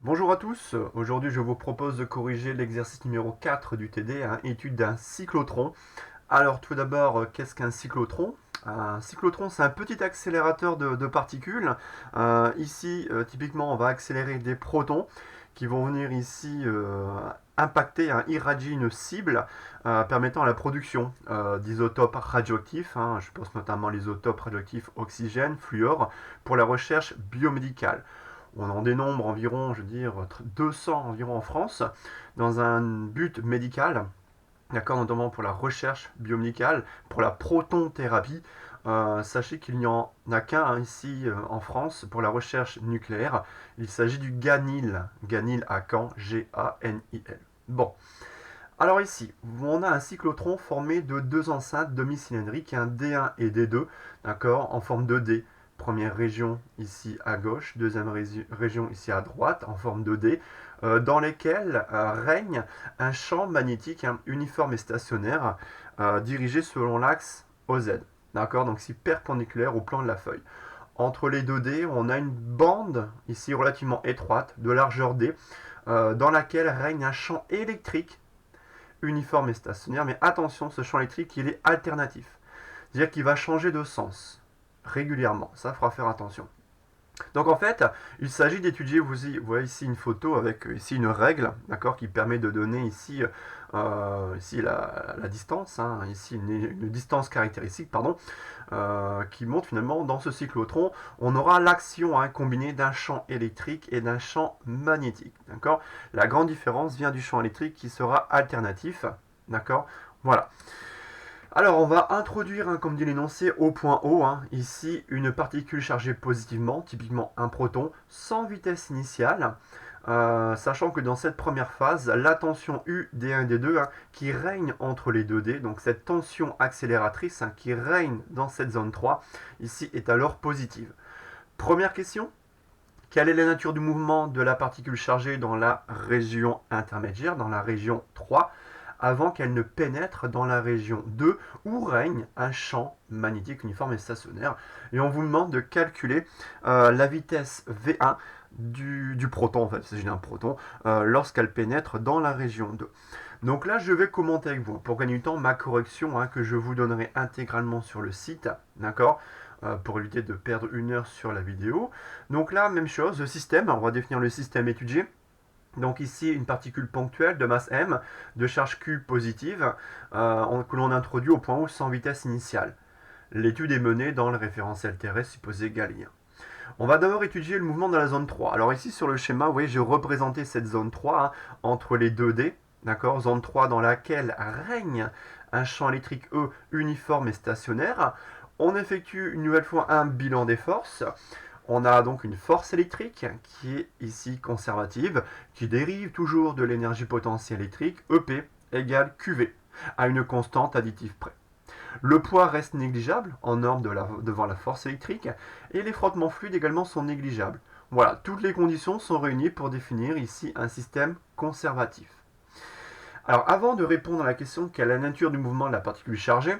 Bonjour à tous, aujourd'hui je vous propose de corriger l'exercice numéro 4 du TD, étude d'un cyclotron. Alors tout d'abord, qu'est-ce qu'un cyclotron? Un cyclotron, c'est un petit accélérateur de particules. Ici, typiquement, on va accélérer des protons qui vont venir ici impacter, irradier une cible permettant la production d'isotopes radioactifs. Je pense notamment l'isotope radioactif oxygène, fluor, pour la recherche biomédicale. On en dénombre environ, 200 environ en France, dans un but médical, d'accord, notamment pour la recherche biomédicale, pour la protonthérapie. Sachez qu'il n'y en a qu'un ici en France pour la recherche nucléaire. Il s'agit du GANIL. GANIL à Caen, G-A-N-I-L. Bon, alors ici, on a un cyclotron formé de deux enceintes demi-cylindriques, un D1 et D2, d'accord, en forme de D. Première région ici à gauche, deuxième région ici à droite, en forme de D, dans lesquelles règne un champ magnétique uniforme et stationnaire, dirigé selon l'axe OZ. D'accord, donc ici perpendiculaire au plan de la feuille. Entre les deux D, on a une bande ici relativement étroite, de largeur D, dans laquelle règne un champ électrique uniforme et stationnaire, mais attention, ce champ électrique, il est alternatif. C'est-à-dire qu'il va changer de sens régulièrement. Ça, il faudra faire attention. Donc en fait, il s'agit d'étudier, vous voyez ici une photo avec ici une règle, d'accord, qui permet de donner ici, ici la distance, ici une distance caractéristique, pardon, qui montre finalement dans ce cyclotron, on aura l'action combinée d'un champ électrique et d'un champ magnétique, d'accord. La grande différence vient du champ électrique qui sera alternatif, d'accord, voilà. Alors, on va introduire, comme dit l'énoncé, au point O, ici, une particule chargée positivement, typiquement un proton, sans vitesse initiale, sachant que dans cette première phase, la tension U D1 D2 qui règne entre les deux D, donc cette tension accélératrice qui règne dans cette zone 3, ici est alors positive. Première question, quelle est la nature du mouvement de la particule chargée dans la région intermédiaire, dans la région 3, avant qu'elle ne pénètre dans la région 2 où règne un champ magnétique uniforme et stationnaire. Et on vous demande de calculer la vitesse V1 du proton, en fait, il s'agit d'un proton, lorsqu'elle pénètre dans la région 2. Donc là, je vais commenter avec vous, pour gagner du temps, ma correction que je vous donnerai intégralement sur le site, d'accord, pour éviter de perdre une heure sur la vidéo. Donc là, même chose, le système, on va définir le système étudié. Donc ici, une particule ponctuelle de masse m, de charge q positive, que l'on introduit au point O sans vitesse initiale. L'étude est menée dans le référentiel terrestre supposé galiléen. On va d'abord étudier le mouvement dans la zone 3. Alors ici, sur le schéma, vous voyez, j'ai représenté cette zone 3 entre les 2D, d'accord, zone 3 dans laquelle règne un champ électrique E uniforme et stationnaire. On effectue une nouvelle fois un bilan des forces. On a donc une force électrique qui est ici conservative, qui dérive toujours de l'énergie potentielle électrique, EP égale QV, à une constante additive près. Le poids reste négligeable en norme devant la force électrique, et les frottements fluides également sont négligeables. Voilà, toutes les conditions sont réunies pour définir ici un système conservatif. Alors avant de répondre à la question quelle est la nature du mouvement de la particule chargée,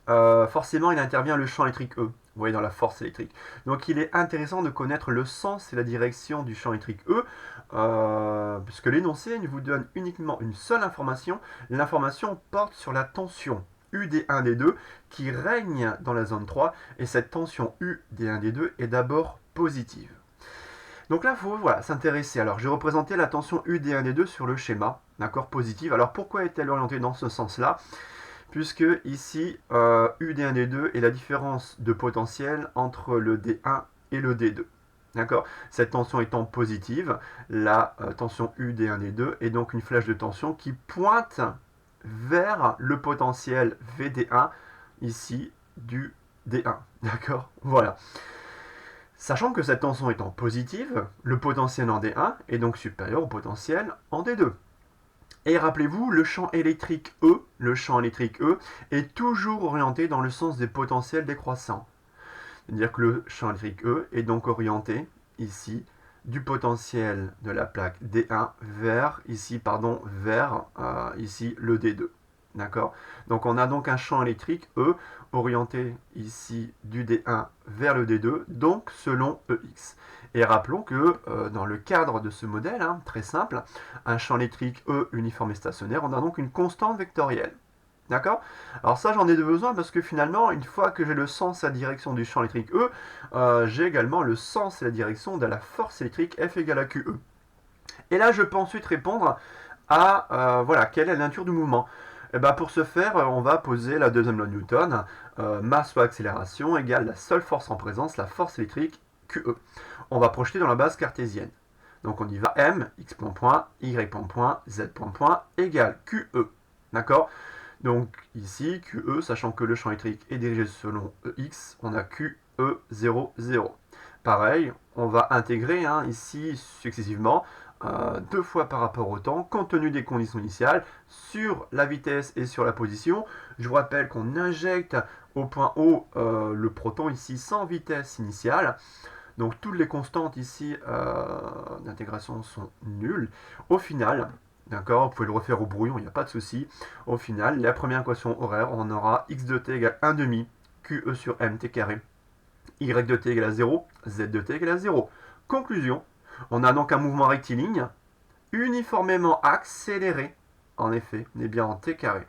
forcément il intervient le champ électrique E, vous voyez dans la force électrique. Donc il est intéressant de connaître le sens et la direction du champ électrique E, puisque l'énoncé vous donne uniquement une seule information. L'information porte sur la tension UD1D2 qui règne dans la zone 3, et cette tension UD1D2 est d'abord positive. Donc là, il faut s'intéresser. Alors, j'ai représenté la tension UD1D2 sur le schéma, d'accord, positive. Alors, pourquoi est-elle orientée dans ce sens-là? Puisque ici, UD1D2 est la différence de potentiel entre le D1 et le D2. D'accord. Cette tension étant positive, la tension UD1D2 est donc une flèche de tension qui pointe vers le potentiel VD1, ici, du D1. D'accord. Voilà. Sachant que cette tension étant positive, le potentiel en D1 est donc supérieur au potentiel en D2. Et rappelez-vous, le champ électrique E est toujours orienté dans le sens des potentiels décroissants. C'est-à-dire que le champ électrique E est donc orienté ici du potentiel de la plaque D1 vers ici le D2. D'accord? Donc on a donc un champ électrique E orienté ici du D1 vers le D2, donc selon EX. Et rappelons que dans le cadre de ce modèle, hein, très simple, un champ électrique E uniforme et stationnaire, on a donc une constante vectorielle. D'accord? Alors ça, j'en ai besoin parce que finalement, une fois que j'ai le sens et la direction du champ électrique E, j'ai également le sens et la direction de la force électrique F égale à QE. Et là, je peux ensuite répondre à, voilà, quelle est la nature du mouvement. Et ben pour ce faire, on va poser la deuxième loi de Newton, masse fois accélération égale la seule force en présence, la force électrique QE. On va projeter dans la base cartésienne. Donc on y va, M, x point point, y point point, z point point, égale QE. D'accord? Donc ici, QE, sachant que le champ électrique est dirigé selon EX, on a QE0, 0. Pareil, on va intégrer ici successivement deux fois par rapport au temps, compte tenu des conditions initiales, sur la vitesse et sur la position. Je vous rappelle qu'on injecte au point O le proton ici sans vitesse initiale. Donc toutes les constantes ici d'intégration sont nulles. Au final, d'accord, vous pouvez le refaire au brouillon, il n'y a pas de souci. Au final, la première équation horaire, on aura x de t égale 1 demi QE sur mt carré, y de t égale à 0, z de t égale à 0. Conclusion, on a donc un mouvement rectiligne uniformément accéléré, en effet, on est bien en t carré,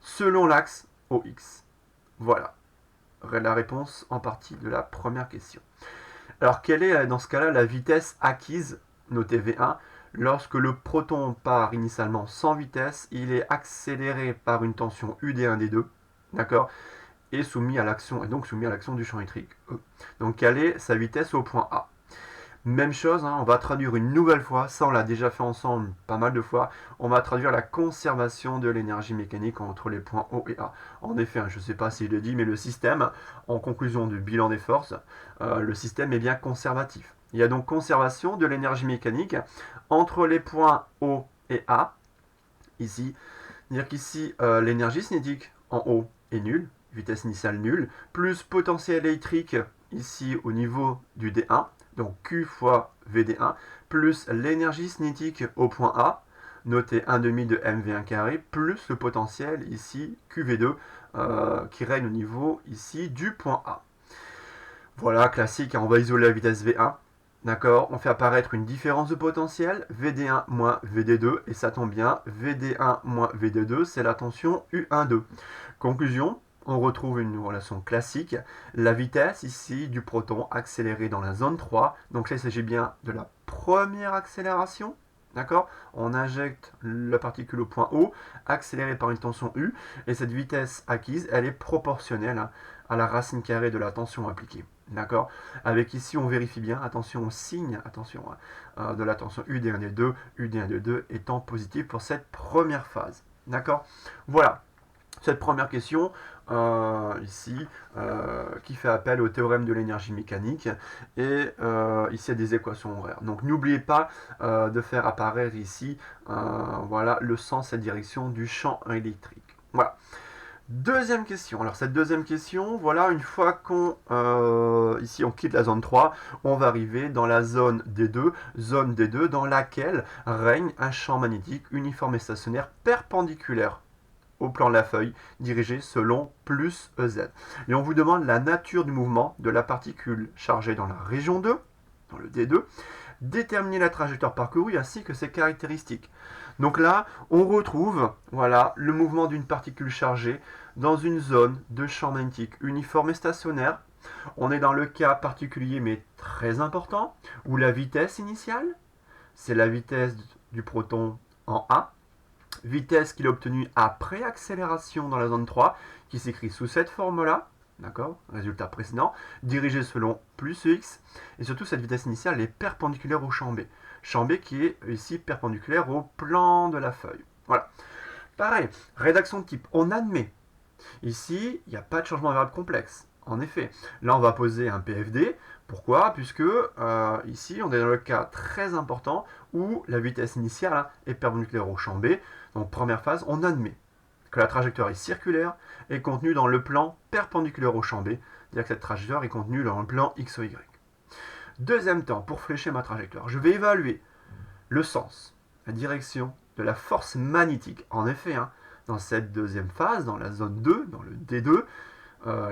selon l'axe OX. Voilà la réponse en partie de la première question. Alors, quelle est dans ce cas-là la vitesse acquise, notée V1, lorsque le proton part initialement sans vitesse, il est accéléré par une tension UD1D2, d'accord, et soumis à l'action du champ électrique E. Donc, quelle est sa vitesse au point A? Même chose, on va traduire une nouvelle fois, ça on l'a déjà fait ensemble pas mal de fois, on va traduire la conservation de l'énergie mécanique entre les points O et A. En effet, je ne sais pas si je le dis, mais le système, en conclusion du bilan des forces, le système est bien conservatif. Il y a donc conservation de l'énergie mécanique entre les points O et A, ici. C'est-à-dire qu'ici, l'énergie cinétique en haut est nulle, vitesse initiale nulle, plus potentiel électrique ici au niveau du D1, donc Q fois VD1, plus l'énergie cinétique au point A, notez 1 demi de mv1 carré, plus le potentiel ici QV2 qui règne au niveau ici du point A. Voilà, classique, on va isoler la vitesse V1. D'accord, on fait apparaître une différence de potentiel, VD1 moins VD2, et ça tombe bien, VD1 moins VD2, c'est la tension U1,2. Conclusion, on retrouve une relation classique, la vitesse ici du proton accéléré dans la zone 3, donc là il s'agit bien de la première accélération, d'accord? On injecte la particule au point O, accélérée par une tension U, et cette vitesse acquise, elle est proportionnelle à la racine carrée de la tension appliquée. D'accord? Avec ici, on vérifie bien, attention au signe, de la tension UD1D2, UD1D2 étant positif pour cette première phase. D'accord? Voilà, cette première question, ici, qui fait appel au théorème de l'énergie mécanique, et ici, il y a des équations horaires. Donc, n'oubliez pas de faire apparaître ici, voilà, le sens et la direction du champ électrique. Voilà. Deuxième question. Alors cette deuxième question, voilà, une fois qu'on ici on quitte la zone 3, on va arriver dans la zone D2 dans laquelle règne un champ magnétique uniforme et stationnaire perpendiculaire au plan de la feuille, dirigé selon plus EZ. Et on vous demande la nature du mouvement de la particule chargée dans la région 2, dans le D2, déterminer la trajectoire parcourue ainsi que ses caractéristiques. Donc là, on retrouve voilà, le mouvement d'une particule chargée dans une zone de champ magnétique uniforme et stationnaire. On est dans le cas particulier mais très important, où la vitesse initiale, c'est la vitesse du proton en A, vitesse qu'il a obtenue après accélération dans la zone 3, qui s'écrit sous cette forme-là, d'accord, résultat précédent, dirigé selon plus x, et surtout cette vitesse initiale est perpendiculaire au champ B. Champ B qui est ici perpendiculaire au plan de la feuille. Voilà. Pareil, rédaction de type, on admet. Ici, il n'y a pas de changement de variable complexe. En effet, là on va poser un PFD. Pourquoi? Puisque ici on est dans le cas très important où la vitesse initiale est perpendiculaire au champ B. Donc première phase, on admet que la trajectoire est circulaire et contenue dans le plan perpendiculaire au champ B. C'est-à-dire que cette trajectoire est contenue dans le plan X ou Y. Deuxième temps, pour flécher ma trajectoire, je vais évaluer le sens, la direction de la force magnétique. En effet, dans cette deuxième phase, dans la zone 2, dans le D2,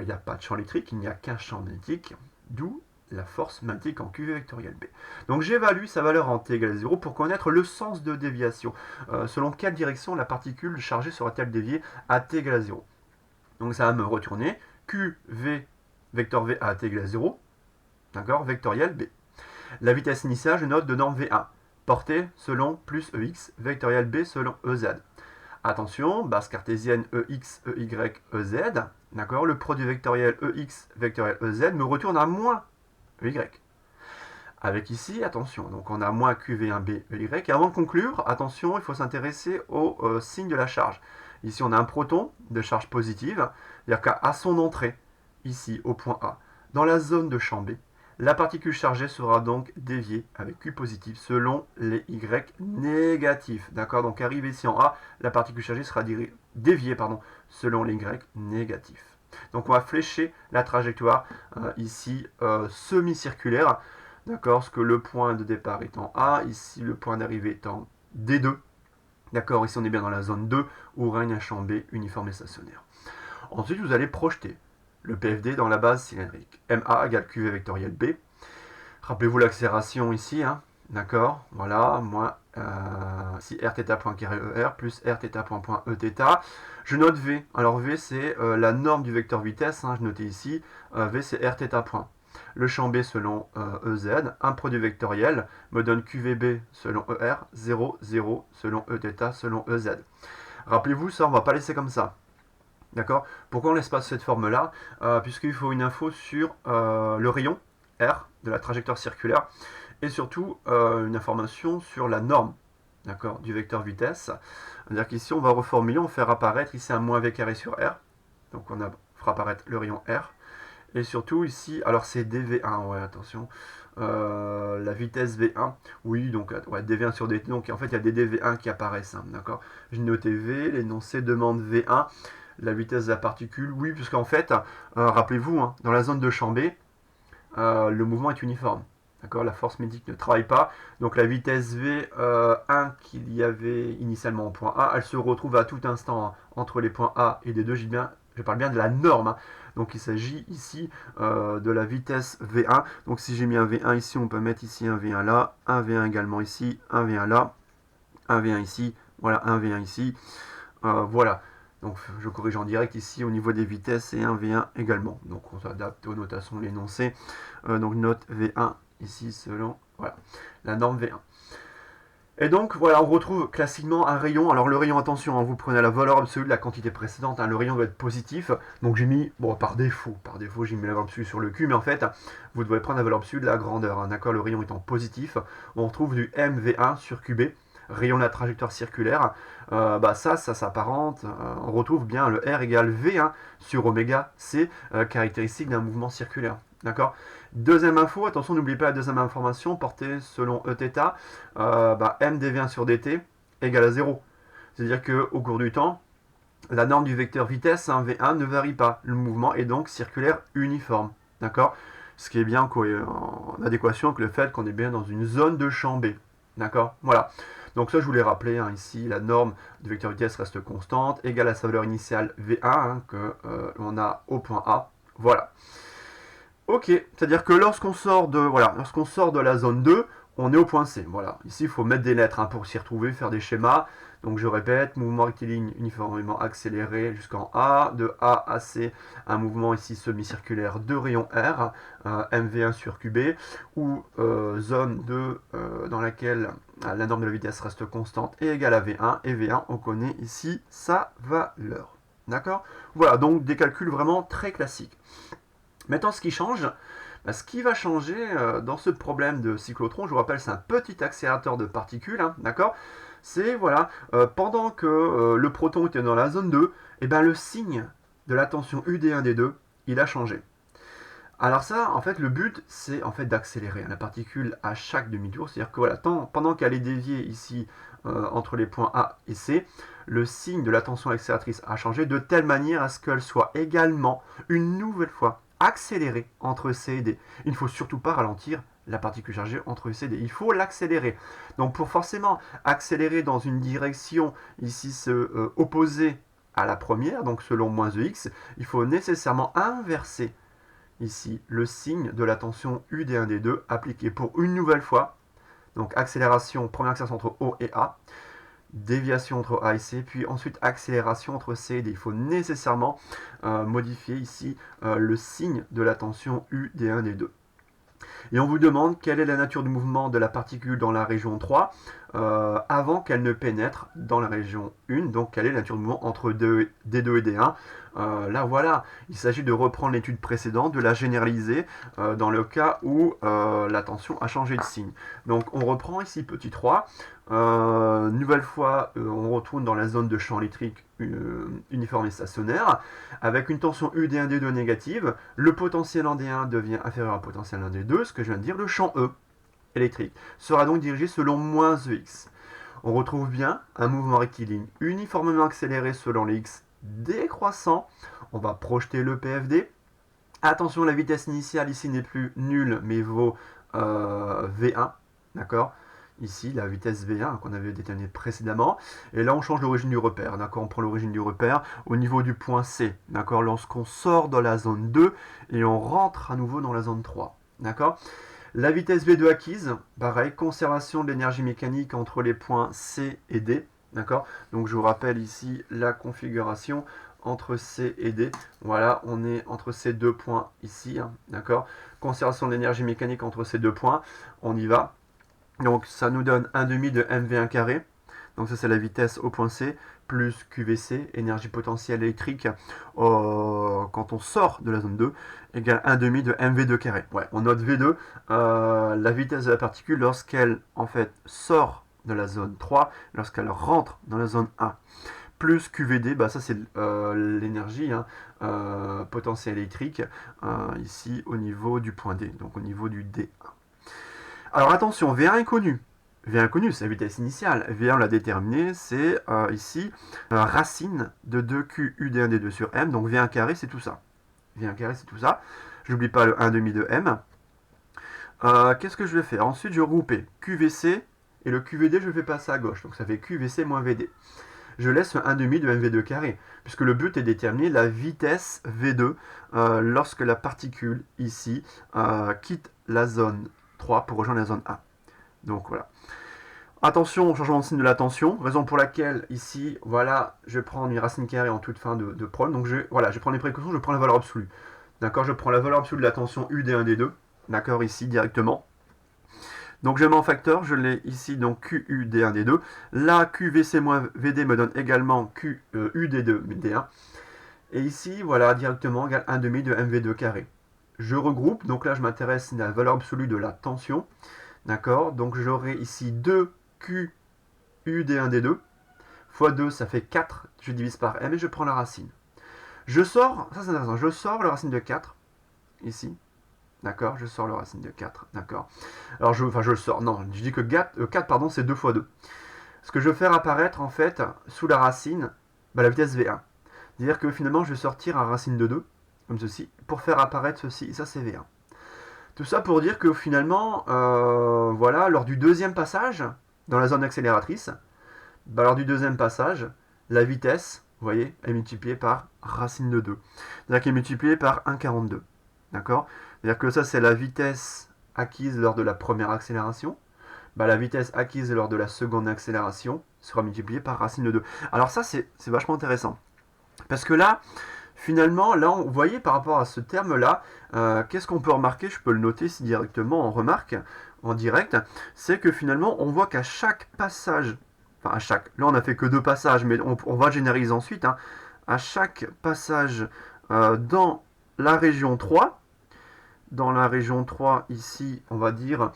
il n'y a pas de champ électrique, il n'y a qu'un champ magnétique, d'où la force magnétique en QV vectoriel B. Donc j'évalue sa valeur en t égale 0 pour connaître le sens de déviation. Selon quelle direction la particule chargée sera-t-elle déviée à t égale 0. Donc ça va me retourner QV vecteur V à t égale 0, d'accord, vectoriel B. La vitesse initiale, je note de norme V1, portée selon plus EX, vectoriel B selon EZ. Attention, base cartésienne EX, EY, EZ, d'accord, le produit vectoriel EX, vectoriel EZ me retourne à moins EY. Avec ici, attention, donc on a moins QV1B EY. Et avant de conclure, attention, il faut s'intéresser au signe de la charge. Ici, on a un proton de charge positive, c'est-à-dire qu'à son entrée, ici, au point A, dans la zone de champ B, la particule chargée sera donc déviée avec Q positif selon les Y négatifs. D'accord. Donc arrivé ici en A, la particule chargée sera déviée selon les Y négatifs. Donc on va flécher la trajectoire ici semi-circulaire. D'accord. Parce que le point de départ est en A, ici le point d'arrivée est en D2. D'accord. Ici on est bien dans la zone 2 où règne un champ B uniforme et stationnaire. Ensuite vous allez projeter le PFD dans la base cylindrique. MA égale QV vectoriel B. Rappelez-vous l'accélération ici, hein, d'accord. Voilà, moins ici Rθ point carré ER plus Rθ point Eθ. Je note V. Alors V c'est la norme du vecteur vitesse, hein, je notais ici. V c'est Rθ point. Le champ B selon EZ, un produit vectoriel me donne QVB selon ER, 0, 0 selon Eθ selon EZ. Rappelez-vous, ça on ne va pas laisser comme ça. D'accord. Pourquoi on laisse pas cette forme-là puisqu'il faut une info sur le rayon R de la trajectoire circulaire et surtout une information sur la norme, d'accord, du vecteur vitesse. C'est-à-dire qu'ici, on va reformuler, on va faire apparaître ici un moins V carré sur R. Donc on fera apparaître le rayon R. Et surtout ici, alors c'est dV1, ouais, attention, la vitesse V1, oui, donc ouais, dV1 sur dt, donc en fait il y a des dV1 qui apparaissent, hein, d'accord. J'ai noté V, l'énoncé demande V1. La vitesse de la particule, oui, puisqu'en fait, rappelez-vous, hein, dans la zone de champ B, le mouvement est uniforme. D'accord, la force magnétique ne travaille pas. Donc la vitesse V1 qu'il y avait initialement au point A, elle se retrouve à tout instant hein, entre les points A et D2. Je parle bien de la norme. Hein. Donc il s'agit ici de la vitesse V1. Donc si j'ai mis un V1 ici, on peut mettre ici un V1 là, un V1 également ici, un V1 là, un V1 ici, voilà, un V1 ici. Voilà. Donc je corrige en direct ici au niveau des vitesses et un V1 également. Donc on s'adapte aux notations de l'énoncé. Donc note V1 ici selon voilà, la norme V1. Et donc voilà, on retrouve classiquement un rayon. Alors le rayon, attention, hein, vous prenez la valeur absolue de la quantité précédente. Hein, le rayon doit être positif. Donc j'ai mis, bon par défaut j'ai mis la valeur absolue sur le Q. Mais en fait, vous devez prendre la valeur absolue de la grandeur. Hein, d'accord, le rayon étant positif. On retrouve du MV1 sur QB. Rayon de la trajectoire circulaire, ça s'apparente, on retrouve bien le R égale V1 sur oméga C, caractéristique d'un mouvement circulaire. D'accord. Deuxième info, attention, n'oubliez pas la deuxième information, portée selon Eθ, M dV1 sur dt égale à 0. C'est-à-dire qu'au cours du temps, la norme du vecteur vitesse, hein, V1, ne varie pas. Le mouvement est donc circulaire uniforme. D'accord. Ce qui est bien en adéquation avec le fait qu'on est bien dans une zone de champ B. D'accord. Voilà. Donc ça, je voulais rappeler, hein, ici, la norme du vecteur vitesse reste constante, égale à sa valeur initiale V1, hein, qu'on a au point A. Voilà. Ok, c'est-à-dire que lorsqu'on sort de la zone 2, on est au point C. Voilà. Ici, il faut mettre des lettres hein, pour s'y retrouver, faire des schémas. Donc je répète, mouvement rectiligne uniformément accéléré jusqu'en A, de A à C, un mouvement ici semi-circulaire de rayon R, MV1 sur QB, ou zone 2 dans laquelle la norme de la vitesse reste constante et égale à V1, et V1, on connaît ici sa valeur. D'accord. Voilà, donc des calculs vraiment très classiques. Maintenant, ce qui change, ce qui va changer dans ce problème de cyclotron, je vous rappelle, c'est un petit accélérateur de particules, hein, d'accord. C'est, voilà, pendant que le proton était dans la zone 2, et le signe de la tension UD1D2, il a changé. Alors ça, en fait, le but, c'est en fait d'accélérer la particule à chaque demi-tour. C'est-à-dire que voilà, pendant qu'elle est déviée ici entre les points A et C, le signe de la tension accélératrice a changé de telle manière à ce qu'elle soit également, une nouvelle fois, accélérée entre C et D. Il ne faut surtout pas ralentir, la particule chargée entre UC et D. Il faut l'accélérer. Donc pour forcément accélérer dans une direction ici opposée à la première, donc selon moins EX, il faut nécessairement inverser ici le signe de la tension U D1 D2 appliqué pour une nouvelle fois. Donc accélération, première accélération entre O et A, déviation entre A et C, puis ensuite accélération entre C et D. Il faut nécessairement modifier ici le signe de la tension U D1 D2. Et on vous demande quelle est la nature du mouvement de la particule dans la région 3 avant qu'elle ne pénètre dans la région 1. Donc quelle est la nature du mouvement entre D2 et D1. Là voilà, il s'agit de reprendre l'étude précédente, de la généraliser dans le cas où la tension a changé de signe. Donc on reprend ici petit 3. Nouvelle fois, on retourne dans la zone de champ électrique uniforme et stationnaire, avec une tension UD1 D2 négative. Le potentiel en D1 devient inférieur au potentiel en D2, ce que je viens de dire. Le champ E électrique sera donc dirigé selon moins EX. On retrouve bien un mouvement rectiligne uniformément accéléré selon les X décroissant. On va projeter le PFD. Attention, la vitesse initiale ici n'est plus nulle, mais vaut V1. D'accord ? Ici, la vitesse V1 qu'on avait déterminée précédemment. Et là, on change l'origine du repère. D'accord ? On prend l'origine du repère au niveau du point C. D'accord ? Lorsqu'on sort de la zone 2 et on rentre à nouveau dans la zone 3. D'accord ? La vitesse V2 acquise, pareil, conservation de l'énergie mécanique entre les points C et D. D'accord ? Donc je vous rappelle ici la configuration entre C et D. Voilà, on est entre ces deux points ici. Hein, d'accord ? Conservation de l'énergie mécanique entre ces deux points. On y va. Donc ça nous donne 1,5 de mv1 carré. Donc ça c'est la vitesse au point C, plus QVC, énergie potentielle électrique, quand on sort de la zone 2, égale 1,5 de mv2 carré. Ouais, on note V2, la vitesse de la particule lorsqu'elle en fait sort de la zone 3, lorsqu'elle rentre dans la zone 1. Plus QVD, bah ça c'est l'énergie potentielle électrique, ici au niveau du point D, donc au niveau du D1. Alors attention, V1 est connu. V1 connu, c'est la vitesse initiale. V1, on l'a déterminé, c'est ici racine de 2Q UD1D2 sur M. Donc V1 carré, c'est tout ça. V1 carré, c'est tout ça. Je n'oublie pas le 1,5 de M. Qu'est-ce que je vais faire? Ensuite, je vais regrouper QVC et le QVD, je le fais passer à gauche. Donc ça fait QVC moins VD. Je laisse 1,5 de MV2 carré, puisque le but est de déterminer la vitesse V2 lorsque la particule, ici, quitte la zone 3 pour rejoindre la zone 1. Donc voilà. Attention au changement de signe de la tension, raison pour laquelle ici, voilà, je vais prendre une racine carrée en toute fin de problème. Donc je prends les précautions, je prends la valeur absolue. D'accord, je prends la valeur absolue de la tension UD1D2, d'accord, ici directement. Donc je mets en facteur, je l'ai ici, donc QUD1D2. Là, QVC moins VD me donne également QUD2D1. Et ici, voilà, directement, égale 1,5 de MV2 carré. Je regroupe, donc là je m'intéresse à la valeur absolue de la tension. D'accord, donc j'aurai ici 2QUD1D2 fois 2, ça fait 4. Je divise par M et je prends la racine. Je sors, ça c'est intéressant, je sors la racine de 4, ici. D'accord, je sors la racine de 4. D'accord. Alors je le sors, non, je dis que 4 pardon, c'est 2 fois 2. Ce que je vais faire apparaître en fait sous la racine, la vitesse V1. C'est-à-dire que finalement je vais sortir la racine de 2, comme ceci, pour faire apparaître ceci, et ça c'est V1. Tout ça pour dire que finalement, voilà, lors du deuxième passage, dans la zone accélératrice, lors du deuxième passage, la vitesse, vous voyez, est multipliée par racine de 2. C'est-à-dire qu'elle est multipliée par 1,42. D'accord? C'est-à-dire que ça, c'est la vitesse acquise lors de la première accélération. La vitesse acquise lors de la seconde accélération sera multipliée par racine de 2. Alors ça, c'est vachement intéressant. Parce que là, finalement, là, vous voyez par rapport à ce terme-là, qu'est-ce qu'on peut remarquer? Je peux le noter ici directement en remarque, en direct. C'est que finalement, on voit qu'à chaque passage, enfin à chaque, là on n'a fait que 2 passages, mais on va généraliser ensuite, hein, à chaque passage dans la région 3, ici, on va dire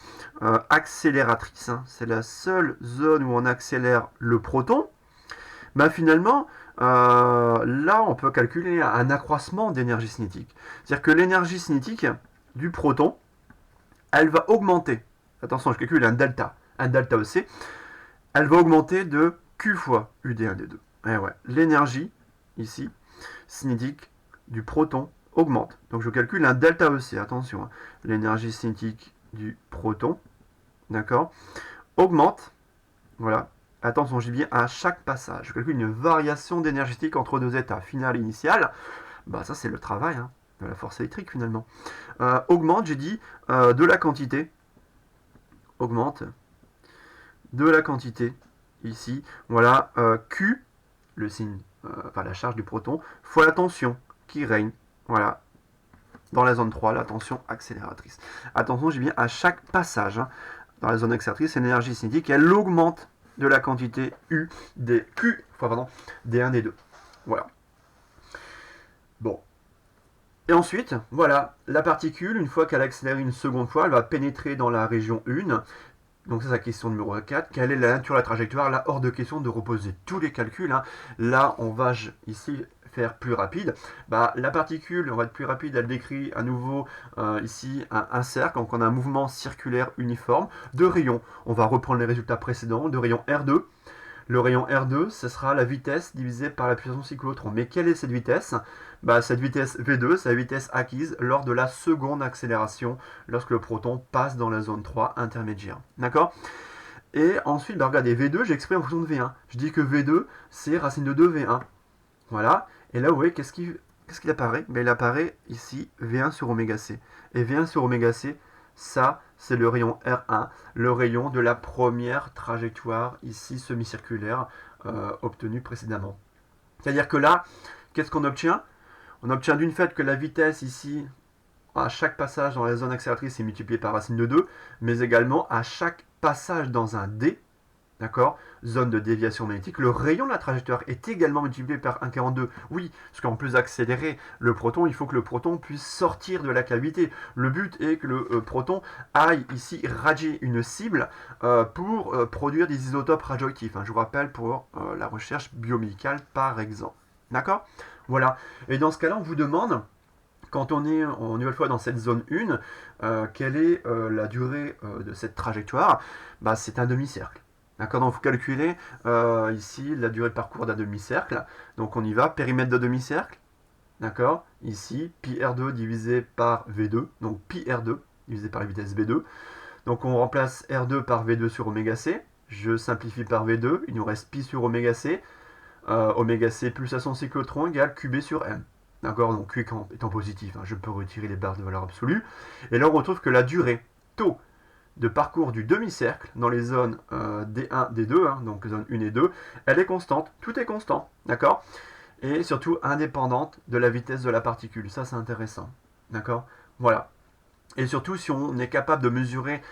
accélératrice, hein, c'est la seule zone où on accélère le proton, finalement, là, on peut calculer un accroissement d'énergie cinétique. C'est-à-dire que l'énergie cinétique du proton, elle va augmenter. Attention, je calcule un delta EC. Elle va augmenter de Q fois UD1D2. Et ouais, l'énergie, ici, cinétique du proton augmente. Donc je calcule un delta EC. Attention, hein. L'énergie cinétique du proton, d'accord, augmente, voilà, attention, je dis bien à chaque passage. Je calcule une variation d'énergétique entre deux états, final et initial. Bah ça c'est le travail hein, de la force électrique finalement. Augmente, j'ai dit, de la quantité, augmente de la quantité, ici, voilà, Q, le signe, enfin la charge du proton, fois la tension qui règne, voilà, dans la zone 3, la tension accélératrice. Attention, j'ai bien à chaque passage, hein, dans la zone accélératrice, l'énergie cinétique, elle augmente de la quantité U des Q, enfin, pardon, des 1 des 2. Voilà. Bon. Et ensuite, voilà, la particule, une fois qu'elle a accéléré une seconde fois, elle va pénétrer dans la région 1. Donc c'est la question numéro 4. Quelle est la nature de la trajectoire? Là, hors de question de reposer tous les calculs, hein. Là, on va ici faire plus rapide. Bah, la particule, on va être plus rapide, elle décrit à nouveau ici un cercle. Donc on a un mouvement circulaire uniforme de rayons. On va reprendre les résultats précédents de rayon R2. Le rayon R2, ce sera la vitesse divisée par la puissance cyclotron. Mais quelle est cette vitesse? Bah, cette vitesse V2, c'est la vitesse acquise lors de la seconde accélération, lorsque le proton passe dans la zone 3 intermédiaire. D'accord? Et ensuite, bah, regardez, V2, j'exprime en fonction de V1. Je dis que V2, c'est racine de 2 V1. Voilà. Et là, vous voyez, qu'est-ce qu'il apparaît? Ben, il apparaît ici V1 sur oméga C. Et V1 sur oméga C, ça, c'est le rayon R1, le rayon de la première trajectoire ici semi-circulaire obtenue précédemment. C'est-à-dire que là, qu'est-ce qu'on obtient? On obtient d'une fait que la vitesse ici, à chaque passage dans la zone accélératrice, est multipliée par racine de 2, mais également à chaque passage dans un D, d'accord, zone de déviation magnétique, le rayon de la trajectoire est également multiplié par 1,42. Oui, parce qu'en plus accélérer le proton, il faut que le proton puisse sortir de la cavité. Le but est que le proton aille ici radier une cible pour produire des isotopes radioactifs. Hein, je vous rappelle pour la recherche biomédicale par exemple. D'accord? Voilà. Et dans ce cas-là, on vous demande, quand on est en nouvelle fois dans cette zone 1, quelle est la durée de cette trajectoire? Bah, c'est un demi-cercle. D'accord, donc vous calculez ici la durée de parcours d'un demi-cercle. Donc on y va, périmètre de demi-cercle. D'accord, ici, pi R2 divisé par V2, donc pi R2 divisé par la vitesse V2. Donc on remplace R2 par V2 sur oméga C. Je simplifie par V2, il nous reste pi sur oméga C. Oméga C plus à son cyclotron égale QB sur M. D'accord, donc Q étant positif, hein, je peux retirer les barres de valeur absolue. Et là on retrouve que la durée taux de parcours du demi-cercle dans les zones D1, D2, hein, donc zone 1 et 2, elle est constante, tout est constant, d'accord? Et surtout indépendante de la vitesse de la particule, ça c'est intéressant, d'accord? Voilà. Et surtout, si on est capable de mesurer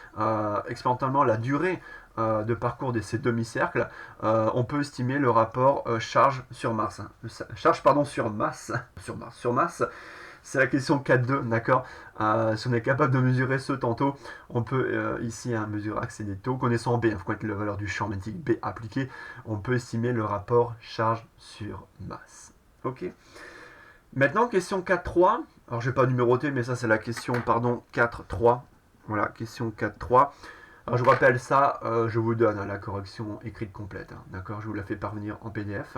expérimentalement la durée de parcours de ces demi-cercles, on peut estimer le rapport charge sur masse. Hein. Charge pardon, sur masse, sur masse, c'est la question 4.2, d'accord. Si on est capable de mesurer ce tantôt, on peut ici mesurer accès des taux. Connaissant B, il faut connaître la valeur du champ magnétique B appliqué, on peut estimer le rapport charge sur masse. Ok. Maintenant, question 4.3. Alors, je ne vais pas numéroter, mais ça, c'est la question, pardon, 4.3. Voilà, question 4.3. Alors, je vous rappelle ça, je vous donne la correction écrite complète. Hein, d'accord, je vous la fais parvenir en PDF.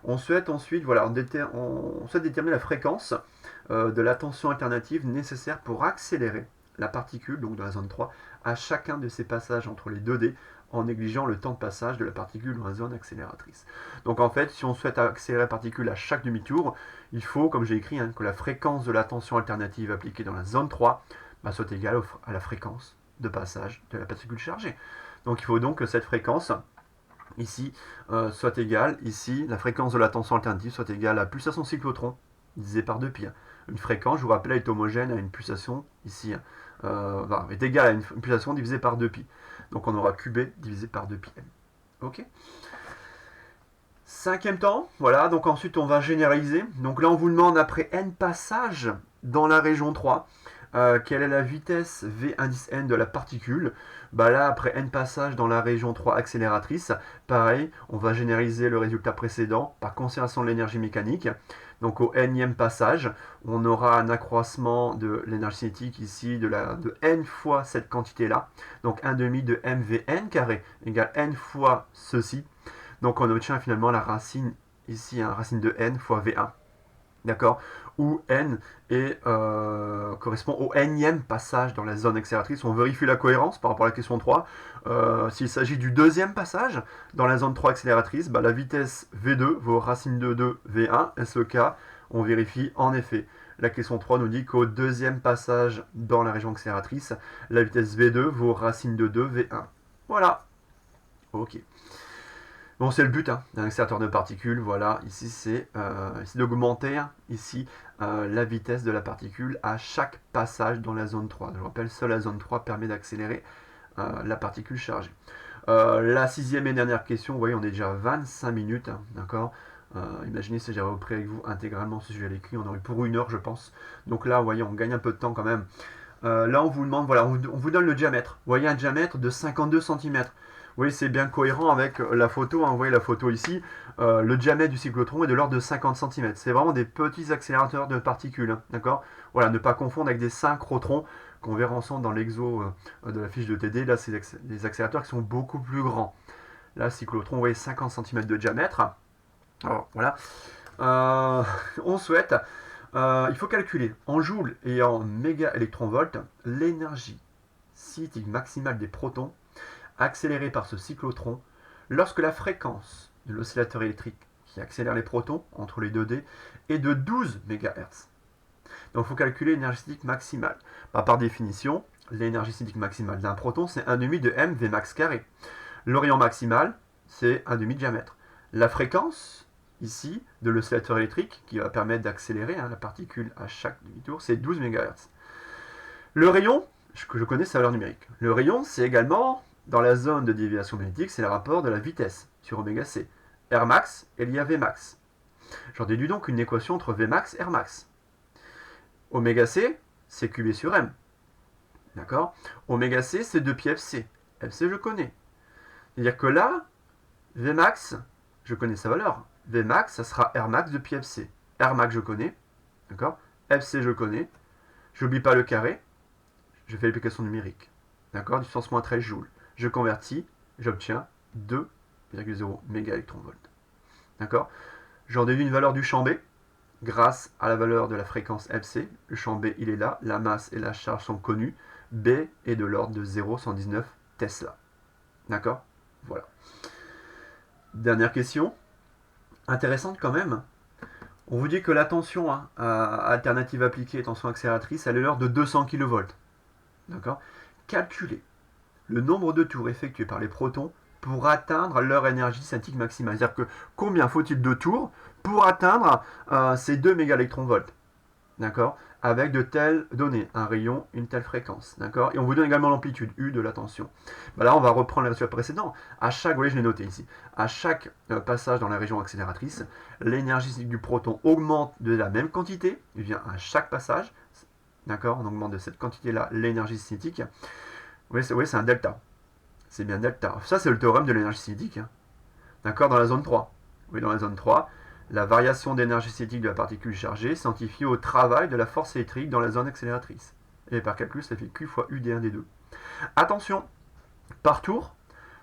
On souhaite ensuite, voilà, on souhaite déterminer la fréquence de la tension alternative nécessaire pour accélérer la particule, donc dans la zone 3, à chacun de ces passages entre les 2D, en négligeant le temps de passage de la particule dans la zone accélératrice. Donc en fait, si on souhaite accélérer la particule à chaque demi-tour, il faut, comme j'ai écrit, hein, que la fréquence de la tension alternative appliquée dans la zone 3 soit égale à la fréquence de passage de la particule chargée. Donc il faut donc que cette fréquence, ici, soit égale, ici, la fréquence de la tension alternative soit égale à pulsation cyclotron, divisé par 2pi. Une fréquence, je vous rappelle, est homogène à une pulsation, ici, est égale à une pulsation divisée par 2pi. Donc on aura QB divisé par 2pi. Ok. Cinquième temps, voilà, donc ensuite on va généraliser. Donc là on vous demande après n passages dans la région 3, quelle est la vitesse V indice n de la particule. Bah là après n passages dans la région 3 accélératrice, pareil, on va généraliser le résultat précédent par conservation de l'énergie mécanique. Donc au nème passage, on aura un accroissement de l'énergie cinétique ici de n fois cette quantité-là. Donc 1 demi de mvn carré égale n fois ceci. Donc on obtient finalement la racine, ici, racine de n fois V1. d'accord, où n correspond au nème passage dans la zone accélératrice. On vérifie la cohérence par rapport à la question 3. S'il s'agit du deuxième passage dans la zone 3 accélératrice, bah, la vitesse V2 vaut racine de 2 V1. Est-ce le cas? On vérifie en effet. La question 3 nous dit qu'au deuxième passage dans la région accélératrice, la vitesse V2 vaut racine de 2 V1. Voilà. Ok. Bon, c'est le but hein, d'un accélérateur de particules. Voilà, ici c'est d'augmenter la vitesse de la particule à chaque passage dans la zone 3. Je rappelle, seule la zone 3 permet d'accélérer la particule chargée. La sixième et dernière question, vous voyez, on est déjà à 25 minutes, hein, d'accord. Imaginez si j'avais repris avec vous intégralement ce sujet à l'écrit, on aurait pour 1 heure, je pense. Donc là, vous voyez, on gagne un peu de temps quand même. Là, on vous demande, voilà, on vous donne le diamètre. Vous voyez un diamètre de 52 cm. Vous voyez, c'est bien cohérent avec la photo. Hein, vous voyez la photo ici. Le diamètre du cyclotron est de l'ordre de 50 cm. C'est vraiment des petits accélérateurs de particules. Hein, d'accord. Voilà, ne pas confondre avec des synchrotrons qu'on verra ensemble dans l'exo de la fiche de TD. Là, c'est des accélérateurs qui sont beaucoup plus grands. Là, cyclotron, vous voyez, 50 cm de diamètre. Alors, voilà. On souhaite... il faut calculer en joules et en mégaélectronvolts l'énergie cinétique maximale des protons accélérés par ce cyclotron lorsque la fréquence de l'oscillateur électrique qui accélère les protons entre les 2D est de 12 MHz. Donc il faut calculer l'énergie cinétique maximale. Par définition, l'énergie cinétique maximale d'un proton, c'est 1,5 de m v max carré. Le rayon maximal, c'est 1,5 diamètre. La fréquence, ici, de l'oscillateur électrique, qui va permettre d'accélérer la particule à chaque demi-tour, c'est 12 MHz. Le rayon, que je connais sa valeur numérique. Le rayon, c'est également, dans la zone de déviation magnétique, c'est le rapport de la vitesse sur oméga c. Rmax est lié à Vmax. J'en déduis donc une équation entre Vmax et Rmax. Oméga c, c'est QV sur M. D'accord. Oméga c, c'est 2π Fc. Fc, je connais. C'est-à-dire que là, Vmax, je connais sa valeur. Vmax, ça sera Rmax de π Fc. Rmax, je connais. D'accord. Fc, je connais. Je n'oublie pas le carré. Je fais l'application numérique. D'accord. Distance moins 13 joules. Je convertis. J'obtiens 2,0 mégaélectronvolts. D'accord. J'en déduis une valeur du champ B grâce à la valeur de la fréquence Fc. Le champ B, il est là. La masse et la charge sont connues. B est de l'ordre de 0,119 Tesla. D'accord. Voilà. Dernière question. Intéressante quand même. On vous dit que la tension alternative appliquée, tension accélératrice, elle est de l'ordre de 200 kV. D'accord. Calculez le nombre de tours effectués par les protons pour atteindre leur énergie cinétique maximale. C'est-à-dire que combien faut-il de tours pour atteindre ces 2 mégaélectronvolts, d'accord, avec de telles données, un rayon, une telle fréquence, d'accord. Et on vous donne également l'amplitude U de la tension. Là, on va reprendre les résultats précédents. À chaque, vous voyez, je l'ai noté ici, à chaque passage dans la région accélératrice, l'énergie cinétique du proton augmente de la même quantité, il vient à chaque passage, d'accord, on augmente de cette quantité-là l'énergie cinétique. Vous voyez, c'est un delta. C'est bien delta. Ça, c'est le théorème de l'énergie cinétique. Hein. D'accord, dans la zone 3. Oui, dans la zone 3, la variation d'énergie cinétique de la particule chargée s'amplifie au travail de la force électrique dans la zone accélératrice. Et par calcul, ça fait Q fois U d1 d2. Attention, par tour,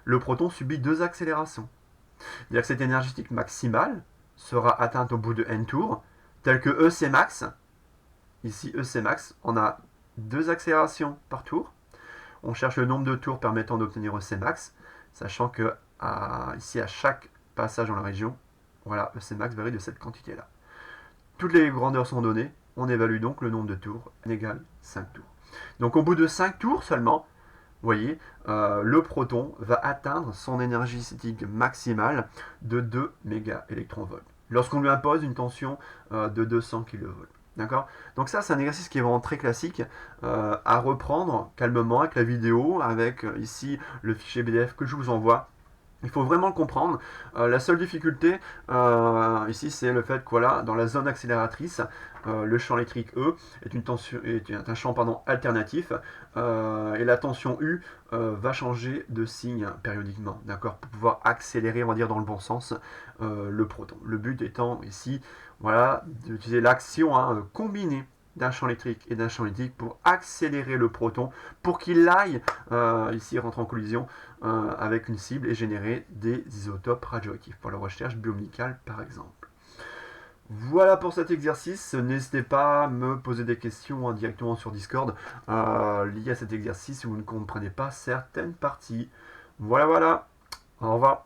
le proton subit 2 accélérations. C'est-à-dire que cette énergie cinétique maximale sera atteinte au bout de n tours, telle que EC max. Ici, EC max, on a 2 accélérations par tour. On cherche le nombre de tours permettant d'obtenir EC max, sachant que ici, à chaque passage dans la région, voilà, EC max varie de cette quantité-là. Toutes les grandeurs sont données, on évalue donc le nombre de tours, n égale 5 tours. Donc au bout de 5 tours seulement, vous voyez, le proton va atteindre son énergie cinétique maximale de 2 mégaélectronvolts, lorsqu'on lui impose une tension de 200 kV. D'accord. Donc ça, c'est un exercice qui est vraiment très classique à reprendre calmement avec la vidéo, avec ici le fichier PDF que je vous envoie. Il faut vraiment le comprendre. La seule difficulté ici, c'est le fait que voilà, dans la zone accélératrice, le champ électrique E est un champ alternatif et la tension U va changer de signe périodiquement, d'accord, pour pouvoir accélérer, on va dire, dans le bon sens le proton. Le but étant ici, voilà, d'utiliser l'action combinée d'un champ électrique et d'un champ magnétique pour accélérer le proton, pour qu'il aille ici rentrer en collision avec une cible et générer des isotopes radioactifs pour la recherche biomédicale par exemple. Voilà pour cet exercice. N'hésitez pas à me poser des questions directement sur Discord liées à cet exercice si vous ne comprenez pas certaines parties. Voilà, voilà. Au revoir.